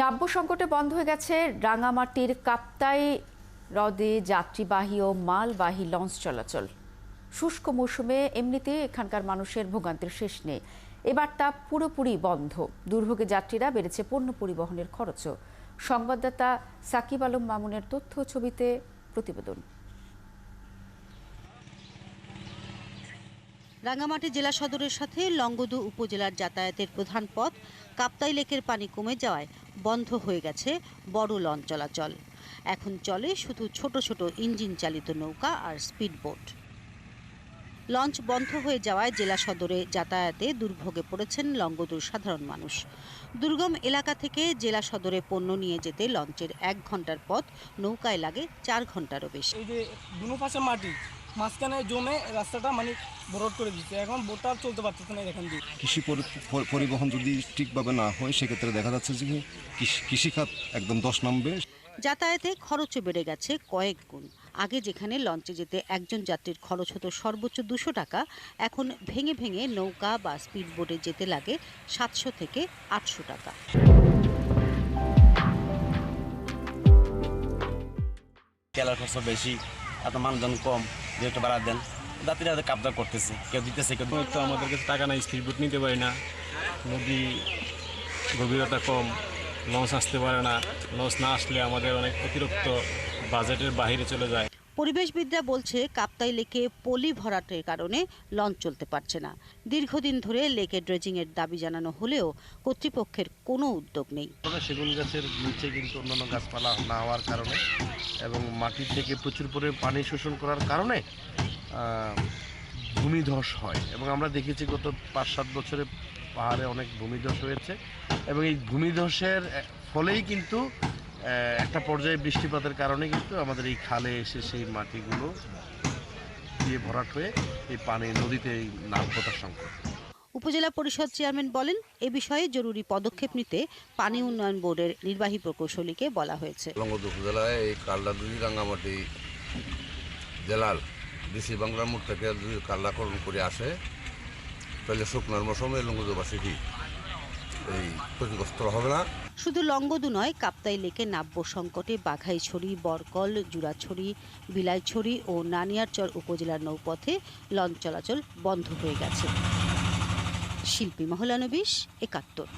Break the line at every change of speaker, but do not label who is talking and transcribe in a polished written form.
নাব্য সংকটে বন্ধ হয়ে গেছে রাঙামাটির কাপ্তাই হ্রদে যাত্রীবাহী ও মালবাহী লঞ্চ চলাচল। শুষ্ক মৌসুমে এমনিতে এখানকার মানুষের ভোগান্তির শেষ নেই, এবার তা পুরোপুরি বন্ধ। দুর্ভোগে যাত্রীরা, বেড়েছে পণ্য পরিবহনের খরচও। সংবাদদাতা সাকিব আলম মামুনের তথ্য ছবিতে প্রতিবেদন।
রাঙ্গামাটি জেলা সদরের সাথে লংগদু উপজেলার যাতায়াতের প্রধান পথ কাপ্তাই লেকের পানি কমে যাওয়ায় বন্ধ হয়ে গেছে বড় লঞ্চ চলাচল। এখন চলে শুধু ছোট ছোট ইঞ্জিন চালিত নৌকা আর স্পিডবোট। লঞ্চ বন্ধ হয়ে যাওয়ায় জেলা সদরে যাতায়াতে দুর্ভোগে পড়েছেন লংগদুর সাধারণ মানুষ। দুর্গম এলাকা থেকে জেলা সদরে পণ্য নিয়ে যেতে লঞ্চের 1 ঘন্টার পথ নৌকায় লাগে 4 ঘন্টারও বেশি।
এই যে দুনো পাশে মাটি, মাঝখানে জমে রাস্তাটা বরড করে দিচ্ছে, এখন বোটটা চলতে পারতেছে না এখান দিয়ে।
কৃষি পরিবহন যদি ঠিকভাবে না হয়, সেক্ষেত্রে দেখা যাচ্ছে যে কৃষিখাত একদম ধস নামবে।
যাতায়াতে খরচও বেড়ে গেছে কয়েক গুণ। আগে যেখানে লঞ্চে যেতে একজন যাত্রীর খরচ হতো সর্বোচ্চ 200 টাকা, এখন ভেঙে ভেঙে নৌকা বা স্পিডবোটে যেতে লাগে 700 থেকে 800 টাকা।
তেলের খরচ বেশি, এত মানুষজন কম, যেহেতু বাড়া দেন, যাত্রীরা কাবদা করতেছে, কেউ দিতেছে, কেউ
তো আমাদের কাছে টাকা নাই, স্পিডবোট নিতে পারি না, নদী গভীরতা কম, লঞ্চ আসতে পারে না, লঞ্চ না আসলে আমাদের অনেক অতিরিক্ত বাজেটের বাইরে চলে যায়।
পরিবেশবিদরা বলছে কাপ্তাই লেকে পলি ভরাটের কারণে লঞ্চ চলতে পারছে না। দীর্ঘদিন ধরে লেকে ড্রেজিংয়ের দাবি জানানো হলেও কর্তৃপক্ষের কোনো উদ্যোগ নেই।
সেগুন গাছের নিচে কিন্তু অন্যান্য গাছপালা না হওয়ার কারণে এবং মাটি থেকে প্রচুর পরিমাণে পানি শোষণ করার কারণে ভূমিধস হয়, এবং আমরা দেখেছি গত 5-7 বছরে পাহাড়ে অনেক ভূমিধস হয়েছে, এবং এই ভূমিধসের ফলেই কিন্তু একটা পর্যায়ে বৃষ্টিপাতের কারণে কিন্তু আমাদের এই খালে এসে সেই মাটিগুলো দিয়ে ভরাট হয়ে এই পানি নদীতে নাব্যতার সংকট।
উপজেলা পরিষদ চেয়ারম্যান বলেন, এ বিষয়ে জরুরি পদক্ষেপ নিতে পানি উন্নয়ন বোর্ডের নির্বাহী প্রকৌশলীকে বলা হয়েছে।
লংগদু উপজেলায় এই কালদাদুজি রাঙ্গামাটি জেলার ডিসি বাংলার মোড় থেকে যদি কালদাকরণ করে আসে, তাহলে শুকনার মৌসুমে লংগদুবাসী এই ক্ষতিগ্রস্ত হবে না।
শুধু লংগদু নয়, কাপ্তাই লেকে নাব্য সংকটে বাঘাইছড়ি, বরকল, জুরাছড়ি, বিলাইছড়ি ও নানিয়ারচর উপজেলার নৌপথে লঞ্চ চলাচল বন্ধ হয়ে গেছে। শিল্পী মহলানবিশ, ৭১।